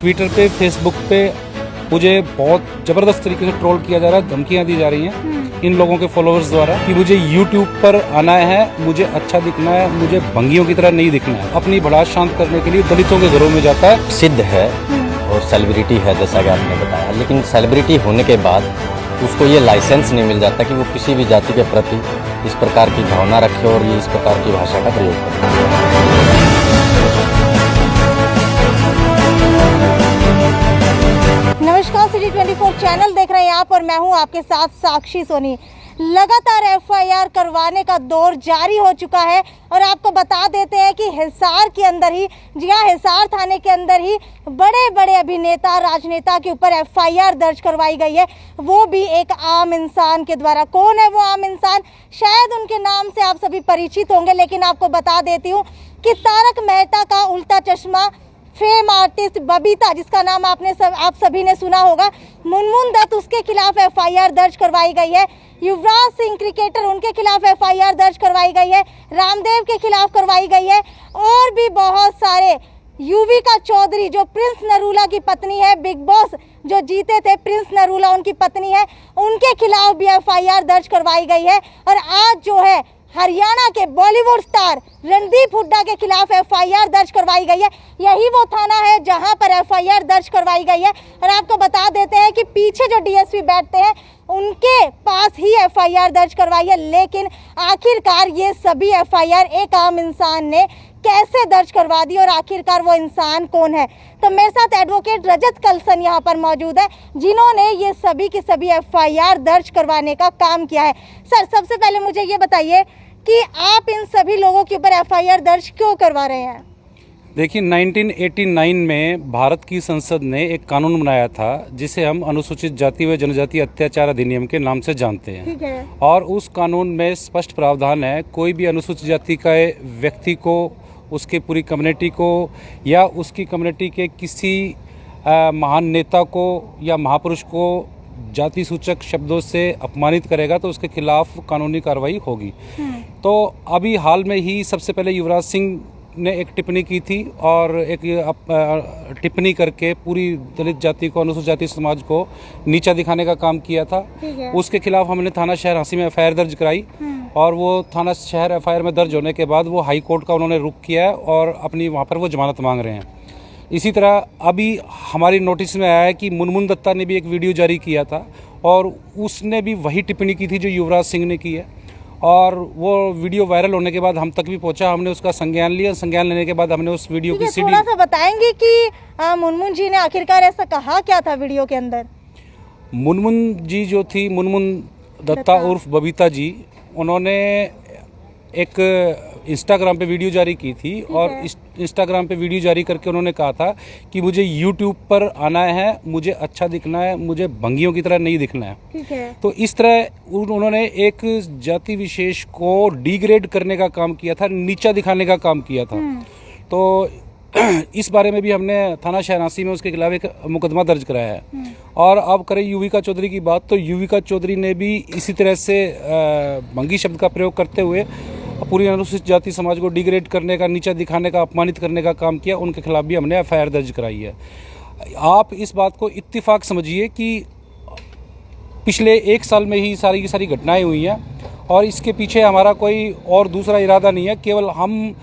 Twitter पे, Facebook पे मुझे बहुत ज़बरदस्त तरीके से ट्रोल किया जा रहा है, धमकियां दी जा रही हैं इन लोगों के फॉलोअर्स द्वारा कि मुझे यूट्यूब पर आना है, मुझे अच्छा दिखना है, मुझे भंगियों की तरह नहीं दिखना है। अपनी भड़ास शांत करने के लिए दलितों के घरों में जाता है। सिद्ध है और सेलिब्रिटी है जैसा कि आपने बताया, लेकिन सेलिब्रिटी होने के बाद उसको ये लाइसेंस नहीं मिल जाता कि वो किसी भी जाति के प्रति इस प्रकार की भावना रखे और ये इस प्रकार की भाषा का प्रयोग करे। नमस्कार, सिटी 24 चैनल देख रहे हैं आप और मैं हूं आपके साथ साक्षी सोनी। लगातार एफआईआर करवाने का दौर जारी हो चुका है और आपको बता देते हैं कि हिसार के अंदर ही, जी हाँ, हिसार थाने के अंदर ही बड़े बड़े अभिनेता, राजनेता के ऊपर एफआईआर दर्ज करवाई गई है, वो भी एक आम इंसान के द्वारा। कौन है वो आम इंसान? शायद उनके नाम से आप सभी परिचित होंगे, लेकिन आपको बता देती हूँ कि तारक मेहता का उल्टा चश्मा फेम आर्टिस्ट बबीता, जिसका नाम आप सभी ने सुना होगा, मुनमुन दत्त, उसके खिलाफ एफआईआर दर्ज करवाई गई है। युवराज सिंह क्रिकेटर, उनके खिलाफ एफआईआर दर्ज करवाई गई है। रामदेव के खिलाफ करवाई गई है और भी बहुत सारे। युविका चौधरी जो प्रिंस नरूला की पत्नी है, बिग बॉस जो जीते थे, प्रिंस नरूला उनकी पत्नी है, उनके खिलाफ भी एफआईआर दर्ज करवाई गई है। और आज जो है हरियाणा के बॉलीवुड स्टार रणदीप हुड्डा के खिलाफ एफआईआर दर्ज करवाई गई है। यही वो थाना है जहां पर एफआईआर दर्ज करवाई गई है। और आपको बता देते हैं कि पीछे जो डीएसपी बैठते हैं उनके पास ही एफआईआर दर्ज करवाई है। लेकिन आखिरकार ये सभी एफआईआर एक आम इंसान ने कैसे दर्ज करवा दी और आखिरकार वो इंसान कौन है? तो मेरे साथ एडवोकेट रजत कलसन यहाँ पर मौजूद है, जिन्होंने ये सभी की सभी एफआईआर दर्ज करवाने का काम किया है। सर, सबसे पहले मुझे ये बताइए कि आप इन सभी लोगों के ऊपर एफआईआर दर्ज क्यों करवा रहे हैं? देखिए, 1989 में भारत की संसद ने एक कानून बनाया था जिसे हम अनुसूचित जाति व जनजाति अत्याचार अधिनियम के नाम से जानते हैं। ठीक है। और उस कानून में स्पष्ट प्रावधान है, कोई भी अनुसूचित जाति का व्यक्ति को, उसके पूरी कम्युनिटी को या उसकी कम्युनिटी के किसी महान नेता को या महापुरुष को जाति सूचक शब्दों से अपमानित करेगा तो उसके खिलाफ कानूनी कार्रवाई होगी। तो अभी हाल में ही सबसे पहले युवराज सिंह ने एक टिप्पणी की थी और एक टिप्पणी करके पूरी दलित जाति को, अनुसूचित जाति समाज को नीचा दिखाने का काम किया था। उसके खिलाफ हमने थाना शहर हंसी में एफआईआर दर्ज कराई और वो थाना शहर एफआईआर में दर्ज होने के बाद वो हाई कोर्ट का उन्होंने रुख किया है और अपनी वहाँ पर वो जमानत मांग रहे हैं। इसी तरह अभी हमारी नोटिस में आया है कि मुनमुन दत्ता ने भी एक वीडियो जारी किया था और उसने भी वही टिप्पणी की थी जो युवराज सिंह ने की है। और वो वीडियो वायरल होने के बाद हम तक भी पहुंचा, हमने उसका संज्ञान लिया। संज्ञान लेने के बाद हमने उस वीडियो की सीडी। थोड़ा सा बताएंगे कि मुनमुन जी ने आखिरकार ऐसा कहा क्या था वीडियो के अंदर? मुनमुन जी जो थी, मुनमुन दत्ता उर्फ बबीता जी, उन्होंने एक इंस्टाग्राम पे वीडियो जारी की थी और इंस्टाग्राम पे वीडियो जारी करके उन्होंने कहा था कि मुझे यूट्यूब पर आना है, मुझे अच्छा दिखना है, मुझे भंगियों की तरह नहीं दिखना है। ठीक है। तो इस तरह उन्होंने एक जाति विशेष को डिग्रेड करने का काम किया था, नीचा दिखाने का काम किया था। तो इस बारे में भी हमने थाना शहनासी में उसके खिलाफ एक मुकदमा दर्ज कराया है। और अब करें युविका चौधरी की बात, तो युविका चौधरी ने भी इसी तरह से भंगी शब्द का प्रयोग करते हुए पूरी अनुसूचित जाति समाज को डिग्रेड करने का, नीचा दिखाने का, अपमानित करने का काम किया। उनके खिलाफ भी हमने एफआईआर दर्ज कराई है। आप इस बात को इत्तेफाक समझिए कि पिछले एक साल में ही सारी की सारी घटनाएं हुई हैं और इसके पीछे हमारा कोई और दूसरा इरादा नहीं है। केवल हम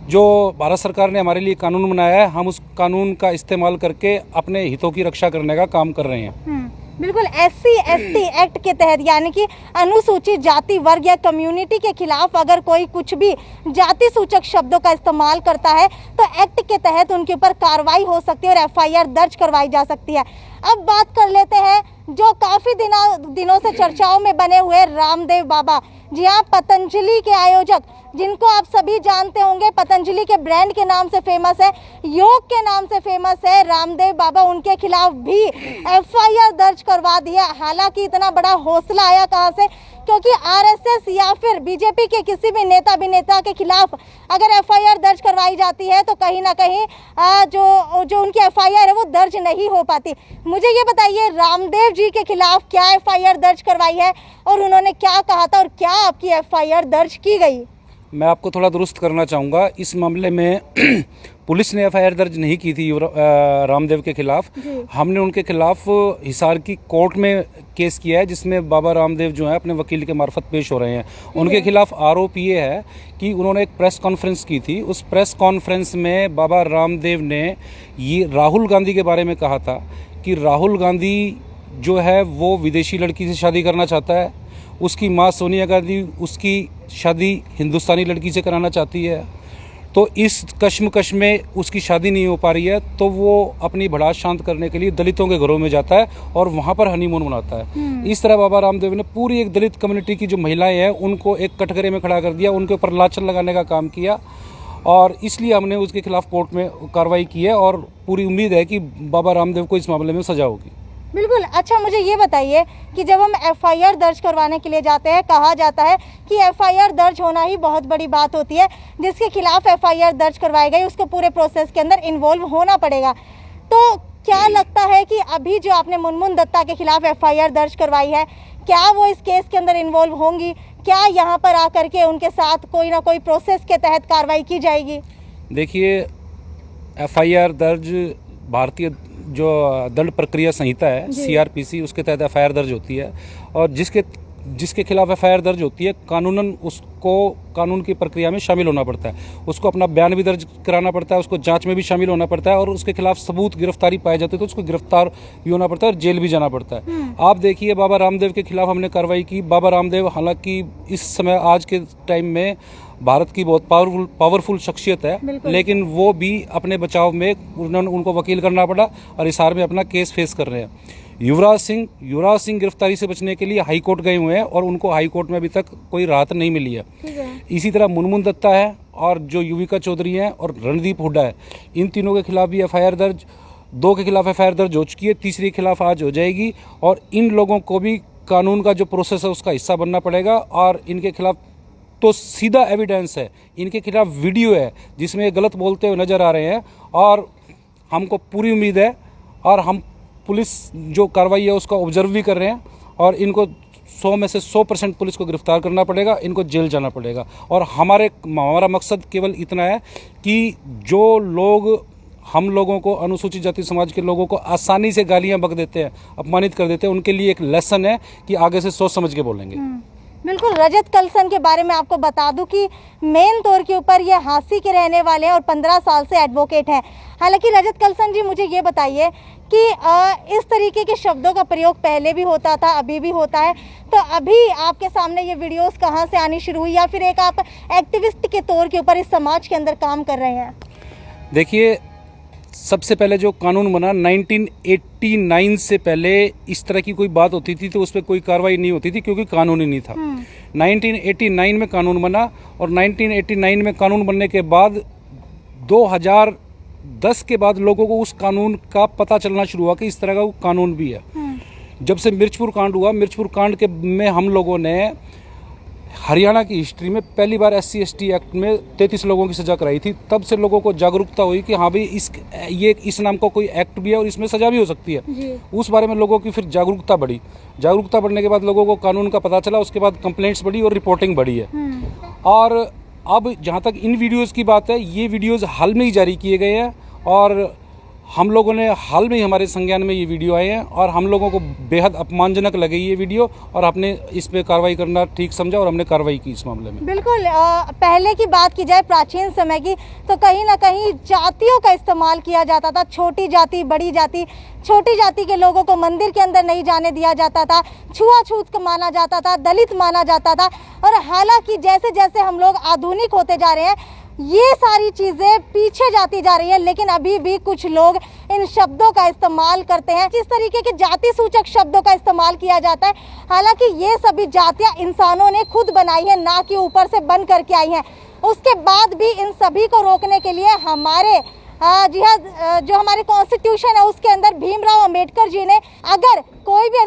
जो भारत सरकार ने हमारे लिए कानून बनाया है, हम उस कानून का इस्तेमाल करके अपने हितों की रक्षा करने का काम कर रहे हैं। बिल्कुल। SC/ST एक्ट के तहत, यानी कि अनुसूचित जाति वर्ग या कम्युनिटी के खिलाफ अगर कोई कुछ भी जाति सूचक शब्दों का इस्तेमाल करता है तो एक्ट के तहत उनके ऊपर कार्रवाई हो सकती है और एफआईआर दर्ज करवाई जा सकती है। अब बात कर लेते हैं जो काफी दिनों से चर्चाओं में बने हुए रामदेव बाबा। जी हाँ, पतंजलि के आयोजक, जिनको आप सभी जानते होंगे, पतंजलि के ब्रांड के नाम से फेमस है, योग के नाम से फेमस है रामदेव बाबा, उनके खिलाफ भी एफआईआर दर्ज करवा दी है। हालांकि इतना बड़ा हौसला आया कहाँ से? क्योंकि आरएसएस या फिर बीजेपी के किसी भी नेता अभिनेता के खिलाफ अगर एफआईआर दर्ज करवाई जाती है तो कहीं ना कहीं जो उनकी एफआईआर है वो दर्ज नहीं हो पाती। मुझे ये बताइए, रामदेव जी के खिलाफ क्या एफआईआर दर्ज करवाई है और उन्होंने क्या कहा था और क्या आपकी एफआईआर दर्ज की गई? मैं आपको थोड़ा दुरुस्त करना चाहूँगा। इस मामले में पुलिस ने एफआईआर दर्ज नहीं की थी रामदेव के खिलाफ। हमने उनके खिलाफ हिसार की कोर्ट में केस किया है, जिसमें बाबा रामदेव जो है अपने वकील के मार्फत पेश हो रहे हैं। उनके खिलाफ आरोप ये है कि उन्होंने एक प्रेस कॉन्फ्रेंस की थी। उस प्रेस कॉन्फ्रेंस में बाबा रामदेव ने ये राहुल गांधी के बारे में कहा था कि राहुल गांधी जो है वो विदेशी लड़की से शादी करना चाहता है, उसकी माँ सोनिया गांधी उसकी शादी हिंदुस्तानी लड़की से कराना चाहती है। तो इस कश्मकश में उसकी शादी नहीं हो पा रही है, तो वो अपनी भड़ास शांत करने के लिए दलितों के घरों में जाता है और वहाँ पर हनीमून मनाता है। इस तरह बाबा रामदेव ने पूरी एक दलित कम्युनिटी की जो महिलाएं हैं उनको एक कटघरे में खड़ा कर दिया, उनके ऊपर लांछन लगाने का काम किया, और इसलिए हमने उसके खिलाफ कोर्ट में कार्रवाई की है और पूरी उम्मीद है कि बाबा रामदेव को इस मामले में सजा होगी। बिल्कुल। अच्छा, मुझे ये बताइए कि जब हम एफआईआर दर्ज करवाने के लिए जाते हैं, कहा जाता है कि एफआईआर दर्ज होना ही बहुत बड़ी बात होती है। जिसके खिलाफ एफआईआर दर्ज करवाई गई उसको पूरे प्रोसेस के अंदर इन्वॉल्व होना पड़ेगा। तो क्या लगता है कि अभी जो आपने मुनमुन दत्ता के खिलाफ एफआईआर दर्ज करवाई है, क्या वो इस केस के अंदर इन्वॉल्व होंगी? क्या यहाँ पर आकर के उनके साथ कोई ना कोई प्रोसेस के तहत कार्रवाई की जाएगी? देखिए, एफआईआर दर्ज भारतीय जो दंड प्रक्रिया संहिता है सीआरपीसी, उसके तहत एफआईआर दर्ज होती है, और जिसके खिलाफ एफआईआर दर्ज होती है कानूनन उसको कानून की प्रक्रिया में शामिल होना पड़ता है। उसको अपना बयान भी दर्ज कराना पड़ता है, उसको जांच में भी शामिल होना पड़ता है, और उसके खिलाफ सबूत गिरफ्तारी पाई जाती है तो उसको गिरफ्तार भी होना पड़ता है और जेल भी जाना पड़ता है। आप देखिए, बाबा रामदेव के खिलाफ हमने कार्रवाई की। बाबा रामदेव हालांकि इस समय आज के टाइम में भारत की बहुत पावरफुल शख्सियत है, लेकिन वो भी अपने बचाव में उनको वकील करना पड़ा और हिसार में अपना केस फेस कर रहे हैं। युवराज सिंह गिरफ्तारी से बचने के लिए हाई कोर्ट गए हुए हैं और उनको हाई कोर्ट में अभी तक कोई राहत नहीं मिली है। इसी तरह मुनमुन दत्ता है और जो युविका चौधरी हैं और रणदीप हुड्डा है, इन तीनों के खिलाफ भी एफआईआर दर्ज, 2 के खिलाफ एफआईआर दर्ज हो चुकी है, तीसरी के खिलाफ आज हो जाएगी। और इन लोगों को भी कानून का जो प्रोसेस है उसका हिस्सा बनना पड़ेगा। और इनके खिलाफ तो सीधा एविडेंस है, इनके खिलाफ वीडियो है जिसमें ये गलत बोलते हुए नज़र आ रहे हैं, और हमको पूरी उम्मीद है और हम पुलिस जो कार्रवाई है उसका ऑब्जर्व भी कर रहे हैं, और इनको 100 में से 100% पुलिस को गिरफ्तार करना पड़ेगा, इनको जेल जाना पड़ेगा। और हमारा मकसद केवल इतना है कि जो लोग हम लोगों को, अनुसूचित जाति समाज के लोगों को आसानी से गालियां बक देते हैं, अपमानित कर देते हैं, उनके लिए एक लेसन है कि आगे से सोच समझ के बोलेंगे। बिल्कुल। रजत कलसन के बारे में आपको बता दूं कि मेन तौर के ऊपर ये हांसी के रहने वाले हैं और 15 साल से एडवोकेट हैं। हालांकि रजत कलसन जी, मुझे ये बताइए कि इस तरीके के शब्दों का प्रयोग पहले भी होता था, अभी भी होता है, तो अभी आपके सामने ये वीडियोस कहाँ से आनी शुरू हुई, या फिर एक आप एक्टिविस्ट के तौर के ऊपर इस समाज के अंदर काम कर रहे हैं? देखिए, सबसे पहले जो कानून बना 1989 से पहले इस तरह की कोई बात होती थी तो उस पर कोई कार्रवाई नहीं होती थी, क्योंकि कानून ही नहीं था। 1989 में कानून बना, और 1989 में कानून बनने के बाद 2010 के बाद लोगों को उस कानून का पता चलना शुरू हुआ कि इस तरह का कानून भी है। जब से मिर्चपुर कांड हुआ, मिर्चपुर कांड के में हम लोगों ने हरियाणा की हिस्ट्री में पहली बार SC/ST एक्ट में 33 लोगों की सज़ा कराई थी। तब से लोगों को जागरूकता हुई कि हाँ भाई, इस नाम का कोई एक्ट भी है और इसमें सज़ा भी हो सकती है। उस बारे में लोगों की फिर जागरूकता बढ़ी। जागरूकता बढ़ने के बाद लोगों को कानून का पता चला, उसके बाद कंप्लेंट्स बढ़ी और रिपोर्टिंग बढ़ी है। और अब जहाँ तक इन वीडियोज़ की बात है, ये वीडियोज़ हाल में ही जारी किए गए हैं, और हम लोगों ने हाल में ही हमारे संज्ञान में ये वीडियो आए हैं, और हम लोगों को बेहद अपमानजनक लगी ये वीडियो, और आपने इस पे कार्रवाई करना ठीक समझा और हमने कार्रवाई की इस मामले में। बिल्कुल। पहले की बात की जाए प्राचीन समय की, तो कहीं ना कहीं जातियों का इस्तेमाल किया जाता था। छोटी जाति, बड़ी जाति, छोटी जाति के लोगों को मंदिर के अंदर नहीं जाने दिया जाता था, छुआछूत को माना जाता था, दलित माना जाता था। और हालांकि जैसे जैसे हम लोग आधुनिक होते जा रहे हैं, ये सारी चीज़ें पीछे जाती जा रही है, लेकिन अभी भी कुछ लोग इन शब्दों का इस्तेमाल करते हैं। किस तरीके के जाति सूचक शब्दों का इस्तेमाल किया जाता है, हालांकि ये सभी जातियां इंसानों ने खुद बनाई है, ना कि ऊपर से बन करके आई हैं। उसके बाद भी इन सभी को रोकने के लिए हमारे जो हमारे कॉन्स्टिट्यूशन है उसके अंदर भीमराव अंबेडकर जी ने अगर कोई भी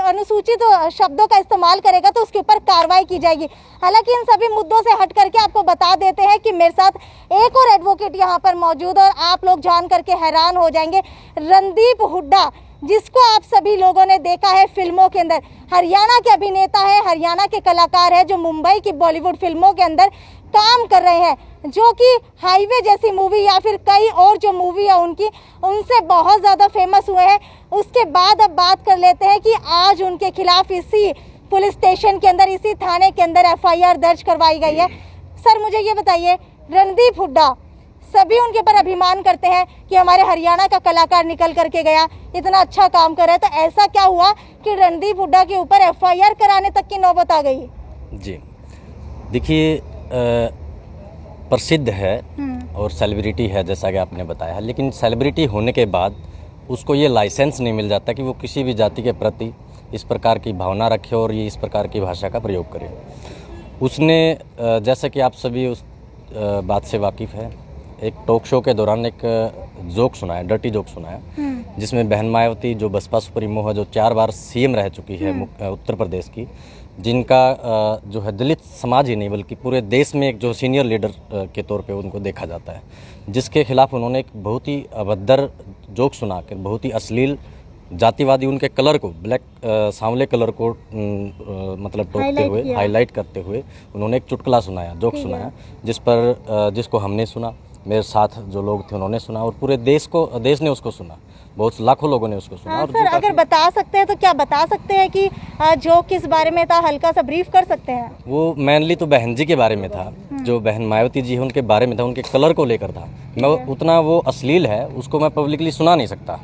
अनुसूचित शब्दों का इस्तेमाल करेगा तो उसके ऊपर कार्रवाई की जाएगी। हालांकि इन सभी मुद्दों से हट करके आपको बता देते हैं कि मेरे साथ एक और एडवोकेट यहाँ पर मौजूद और आप लोग जान करके हैरान हो जाएंगे। रणदीप हुड्डा, जिसको आप सभी लोगों ने देखा है फिल्मों के अंदर, हरियाणा के अभिनेता है, हरियाणा के कलाकार है जो मुंबई की बॉलीवुड फिल्मों के अंदर काम कर रहे हैं, जो कि हाईवे जैसी मूवी या फिर कई और जो मूवी है उनकी, उनसे बहुत ज़्यादा फेमस हुए हैं। उसके बाद अब बात कर लेते हैं कि आज उनके खिलाफ इसी पुलिस स्टेशन के अंदर, इसी थाने के अंदर FIR दर्ज करवाई गई है। सर मुझे ये बताइए, रणदीप हुड्डा, सभी उनके ऊपर अभिमान करते हैं कि हमारे हरियाणा का कलाकार निकल करके गया, इतना अच्छा काम कर रहा है, तो ऐसा क्या हुआ कि रणदीप हुड्डा के ऊपर FIR कराने तक की नौबत आ गई? जी देखिए, प्रसिद्ध है और सेलिब्रिटी है जैसा कि आपने बताया, लेकिन सेलिब्रिटी होने के बाद उसको ये लाइसेंस नहीं मिल जाता कि वो किसी भी जाति के प्रति इस प्रकार की भावना रखे और ये इस प्रकार की भाषा का प्रयोग करे। उसने जैसा कि आप सभी उस बात से वाकिफ़ है, एक टॉक शो के दौरान एक जोक सुनाया, डर्टी जोक सुनाया, जिसमें बहन मायावती जो बसपा सुप्रीमो है, जो 4 बार CM रह चुकी है उत्तर प्रदेश की, जिनका जो है दलित समाज ही नहीं बल्कि पूरे देश में एक जो सीनियर लीडर के तौर पे उनको देखा जाता है, जिसके खिलाफ उन्होंने एक बहुत ही अभद्र जोक सुनाकर, बहुत ही अश्लील जातिवादी उनके कलर को, ब्लैक सांवले कलर को मतलब टोकते हुए, हाईलाइट करते हुए उन्होंने एक चुटकुला सुनाया, जोक सुनाया, जिसको हमने सुना, मेरे साथ जो लोग थे उन्होंने सुना और पूरे देश ने उसको सुना, बहुत लाखों लोगों ने उसको सुना। और सर अगर बता सकते हैं तो क्या बता सकते हैं कि जो किस बारे में था, हल्का सा ब्रीफ कर सकते हैं? वो मेनली तो बहन जी के बारे में था, जो बहन मायावती जी है उनके बारे में था, उनके कलर को लेकर था। मैं उतना वो अश्लील है उसको मैं पब्लिकली सुना नहीं सकता।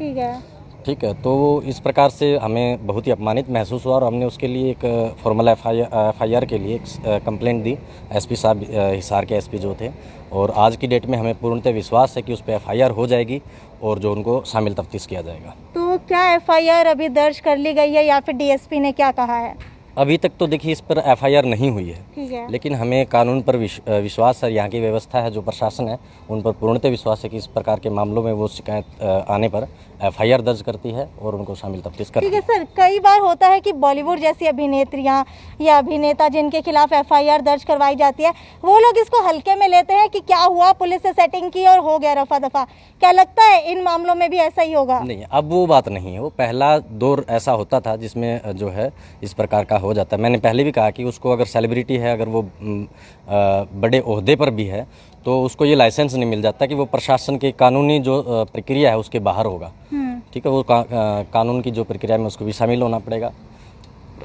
ठीक है, तो इस प्रकार से हमें बहुत ही अपमानित महसूस हुआ और हमने उसके लिए एक फॉर्मल FIR के लिए एक कंप्लेंट दी SP साहब, हिसार के SP जो थे, और आज की डेट में हमें पूर्णतः विश्वास है कि उस पर FIR हो जाएगी और जो उनको शामिल तफ्तीश किया जाएगा। तो क्या FIR अभी दर्ज कर ली गई है या फिर DSP ने क्या कहा है? अभी तक तो देखिए इस पर FIR नहीं हुई है, लेकिन हमें कानून पर विश्वास है, यहाँ की व्यवस्था है, जो प्रशासन है उन पर पूर्णतः विश्वास है कि इस प्रकार के मामलों में वो शिकायत आने पर FIR दर्ज करती है और उनको शामिल तफ्तीश करती है। ठीक है सर, कई बार होता है कि बॉलीवुड जैसी अभिनेत्रियाँ या अभिनेता जिनके खिलाफ FIR दर्ज करवाई जाती है, वो लोग इसको हल्के में लेते हैं कि क्या हुआ, पुलिस से सेटिंग की और हो गया रफा दफा। क्या लगता है इन मामलों में भी ऐसा ही होगा? नहीं, अब वो बात नहीं है। वो पहला दौर ऐसा होता था जिसमें जो है इस प्रकार का हो जाता है। मैंने पहले भी कहा कि उसको अगर सेलिब्रिटी है, अगर वो बड़े ओहदे पर भी है, तो उसको ये लाइसेंस नहीं मिल जाता कि वो प्रशासन की कानूनी जो प्रक्रिया है उसके बाहर होगा। ठीक है, वो कानून की जो प्रक्रिया में उसको भी शामिल होना पड़ेगा।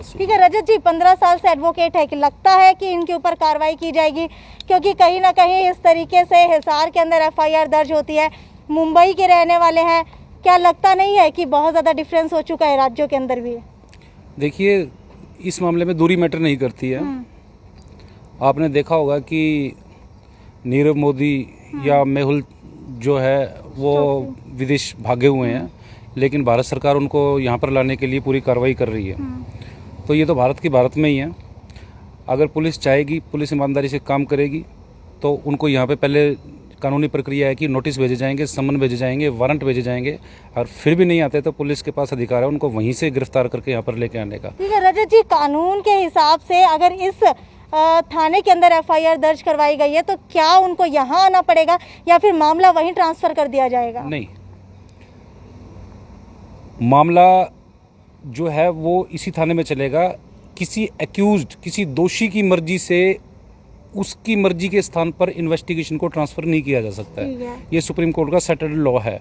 ठीक है रजत जी, 15 साल से एडवोकेट है, कि लगता है कि इनके ऊपर कार्रवाई की जाएगी? क्योंकि कहीं ना कहीं इस तरीके से हिसार के अंदर FIR दर्ज होती है, मुंबई के रहने वाले हैं, क्या लगता नहीं है कि बहुत ज़्यादा डिफरेंस हो चुका है राज्यों के अंदर भी? देखिए, इस मामले में दूरी मैटर नहीं करती है। आपने देखा होगा कि नीरव मोदी या मेहुल जो है वो विदेश भागे हुए हैं, लेकिन भारत सरकार उनको यहाँ पर लाने के लिए पूरी कार्रवाई कर रही है। तो ये तो भारत की भारत में ही है। अगर पुलिस चाहेगी, पुलिस ईमानदारी से काम करेगी, तो उनको यहाँ पे पहले कानूनी प्रक्रिया है कि नोटिस भेजे जाएंगे, समन भेजे जाएंगे, वारंट भेजे जाएंगे, और फिर भी नहीं आते तो पुलिस के पास अधिकार है उनको वहीं से गिरफ्तार करके यहाँ पर लेके आने का। ठीक है रजत जी, कानून के हिसाब से अगर इस थाने के अंदर FIR दर्ज करवाई गई है तो क्या उनको यहाँ आना पड़ेगा या फिर मामला वहीं ट्रांसफर कर दिया जाएगा? नहीं, मामला जो है वो इसी थाने में चलेगा। किसी एक्यूज्ड, किसी दोषी की मर्जी से उसकी मर्जी के स्थान पर इन्वेस्टिगेशन को ट्रांसफर नहीं किया जा सकता है। ये सुप्रीम कोर्ट का सेटल्ड लॉ है।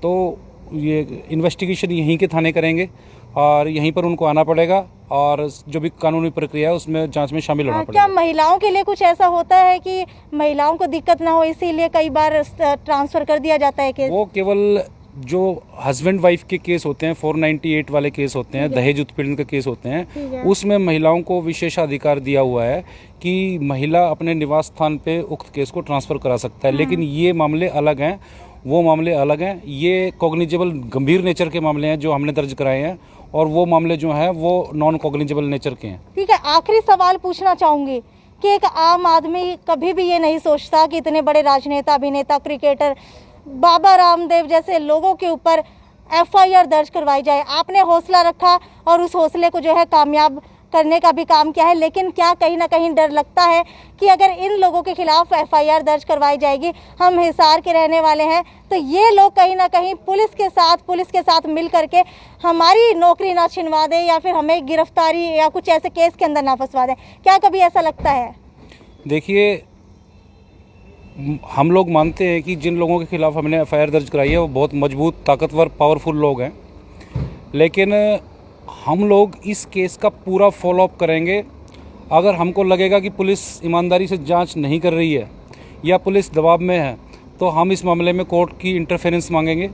तो ये इन्वेस्टिगेशन यहीं के थाने करेंगे और यहीं पर उनको आना पड़ेगा और जो भी कानूनी प्रक्रिया है उसमें जांच में शामिल होना पड़ेगा। क्या महिलाओं के लिए कुछ ऐसा होता है कि महिलाओं को दिक्कत ना हो इसीलिए कई बार ट्रांसफर कर दिया जाता है केस? वो केवल जो हस्बैंड वाइफ के केस होते हैं, 498 वाले केस होते हैं, दहेज उत्पीड़न के केस होते हैं, उसमें महिलाओं को विशेषाधिकार दिया हुआ है कि महिला अपने निवास स्थान पे उक्त केस को ट्रांसफ़र करा सकता है। लेकिन ये मामले अलग हैं, वो मामले अलग हैं। ये कॉग्निजेबल गंभीर नेचर के मामले हैं जो हमने दर्ज कराए हैं, और वो मामले जो हैं वो नॉन कॉग्निजेबल नेचर के हैं। ठीक है, आखिरी सवाल पूछना चाहूँगी कि एक आम आदमी कभी भी ये नहीं सोचता कि इतने बड़े राजनेता, अभिनेता, क्रिकेटर, बाबा रामदेव जैसे लोगों के ऊपर FIR दर्ज करवाई जाए। आपने हौसला रखा और उस हौसले को जो है कामयाब करने का भी काम किया है, लेकिन क्या कहीं ना कहीं डर लगता है कि अगर इन लोगों के खिलाफ FIR दर्ज करवाई जाएगी, हम हिसार के रहने वाले हैं, तो ये लोग कहीं ना कहीं पुलिस के साथ मिल करके हमारी नौकरी ना छिनवा दें या फिर हमें गिरफ्तारी या कुछ ऐसे केस के अंदर ना फंसवा दें? क्या कभी ऐसा लगता है? देखिए, हम लोग मानते हैं कि जिन लोगों के खिलाफ हमने FIR दर्ज कराई है वो बहुत मजबूत, ताकतवर, पावरफुल लोग हैं, लेकिन हम लोग इस केस का पूरा फॉलोअप करेंगे। अगर हमको लगेगा कि पुलिस ईमानदारी से जांच नहीं कर रही है या पुलिस दबाव में है, तो हम इस मामले में कोर्ट की इंटरफेरेंस मांगेंगे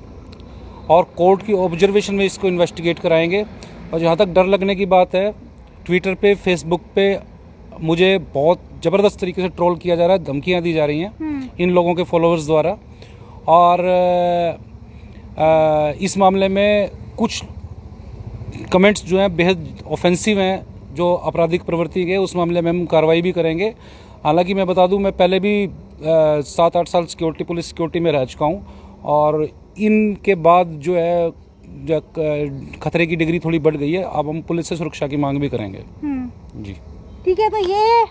और कोर्ट की ऑब्जर्वेशन में इसको इन्वेस्टिगेट कराएंगे। और जहाँ तक डर लगने की बात है, ट्विटर पे, फेसबुक पे मुझे बहुत ज़बरदस्त तरीके से ट्रोल किया जा रहा है, धमकियाँ दी जा रही हैं इन लोगों के फॉलोअर्स द्वारा। और इस मामले में कुछ कमेंट्स जो हैं बेहद ऑफेंसिव हैं, जो आपराधिक प्रवृत्ति के, उस मामले में हम कार्रवाई भी करेंगे। हालांकि मैं बता दूं, मैं पहले भी 7-8 साल पुलिस सिक्योरिटी में रह चुका हूं और इनके बाद जो है खतरे की डिग्री थोड़ी बढ़ गई है। अब हम पुलिस से सुरक्षा की मांग भी करेंगे। जी ठीक है, तो ये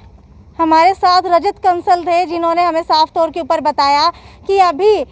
हमारे साथ रजत कंसल थे, जिन्होंने हमें साफ तौर के ऊपर बताया कि अभी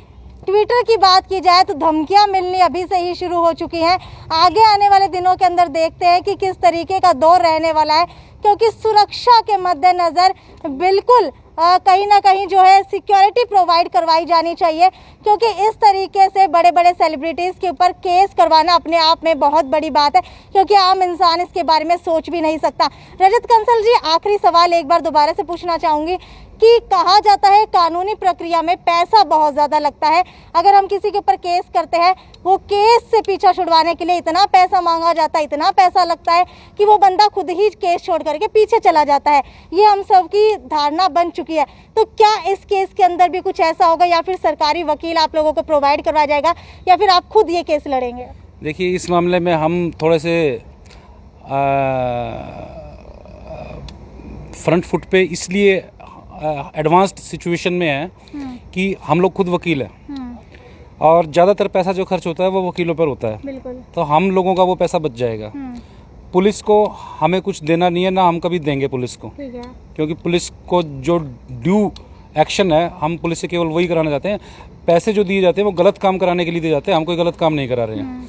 ट्विटर की बात की जाए तो धमकियां मिलनी अभी से ही शुरू हो चुकी हैं। आगे आने वाले दिनों के अंदर देखते हैं कि किस तरीके का दौर रहने वाला है, क्योंकि सुरक्षा के मद्देनज़र बिल्कुल कहीं ना कहीं जो है सिक्योरिटी प्रोवाइड करवाई जानी चाहिए, क्योंकि इस तरीके से बड़े बड़े सेलिब्रिटीज़ के ऊपर केस करवाना अपने आप में बहुत बड़ी बात है, क्योंकि आम इंसान इसके बारे में सोच भी नहीं सकता। रजत कंसल जी, आखिरी सवाल एक बार दोबारा से पूछना चाहूँगी कि कहा जाता है कानूनी प्रक्रिया में पैसा बहुत ज़्यादा लगता है। अगर हम किसी के ऊपर केस करते हैं, वो केस से पीछा छुड़वाने के लिए इतना पैसा मांगा जाता है, इतना पैसा लगता है कि वो बंदा खुद ही केस छोड़ करके पीछे चला जाता है। ये हम सब की धारणा बन चुकी है। तो क्या इस केस के अंदर भी कुछ ऐसा होगा, या फिर सरकारी वकील आप लोगों को प्रोवाइड करवाया जाएगा, या फिर आप खुद ये केस लड़ेंगे? देखिए, इस मामले में हम थोड़े से फ्रंट फुट पे इसलिए एडवांस्ड सिचुएशन में है कि हम लोग खुद वकील हैं और ज़्यादातर पैसा जो खर्च होता है वो वकीलों पर होता है। बिल्कुल। तो हम लोगों का वो पैसा बच जाएगा। पुलिस को हमें कुछ देना नहीं है, ना हम कभी देंगे पुलिस को, ठीक है। क्योंकि पुलिस को जो ड्यू एक्शन है, हम पुलिस से केवल वही कराना चाहते हैं। पैसे जो दिए जाते हैं वो गलत काम कराने के लिए दिए जाते हैं, हम कोई गलत काम नहीं करा रहे हैं।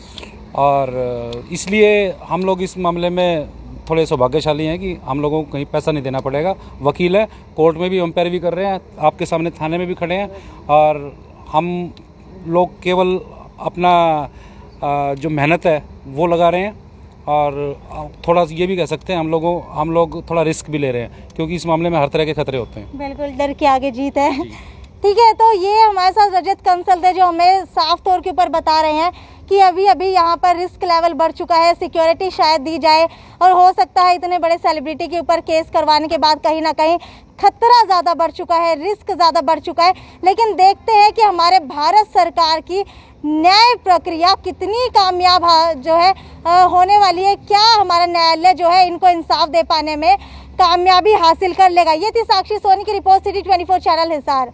और इसलिए हम लोग इस मामले में थोड़े सौभाग्यशाली हैं कि हम लोगों को कहीं पैसा नहीं देना पड़ेगा। वकील है, कोर्ट में भी हम पैरवी कर रहे हैं, आपके सामने थाने में भी खड़े हैं, और हम लोग केवल अपना जो मेहनत है वो लगा रहे हैं। और थोड़ा ये भी कह सकते हैं हम लोग थोड़ा रिस्क भी ले रहे हैं, क्योंकि इस मामले में हर तरह के खतरे होते हैं। बिल्कुल, डर के आगे जीत है। ठीक है, तो ये हमारे साथ रजत कंसल थे, जो हमें साफ तौर के ऊपर बता रहे हैं कि अभी अभी यहाँ पर रिस्क लेवल बढ़ चुका है, सिक्योरिटी शायद दी जाए, और हो सकता है इतने बड़े सेलिब्रिटी के ऊपर केस करवाने के बाद कहीं ना कहीं खतरा ज़्यादा बढ़ चुका है, रिस्क ज़्यादा बढ़ चुका है। लेकिन देखते हैं कि हमारे भारत सरकार की न्याय प्रक्रिया कितनी कामयाब जो है होने वाली है। क्या हमारा न्यायालय जो है इनको इंसाफ दे पाने में कामयाबी हासिल कर लेगा? ये थी साक्षी सोनी की रिपोर्ट, सिटी 24 चैनल हिसार।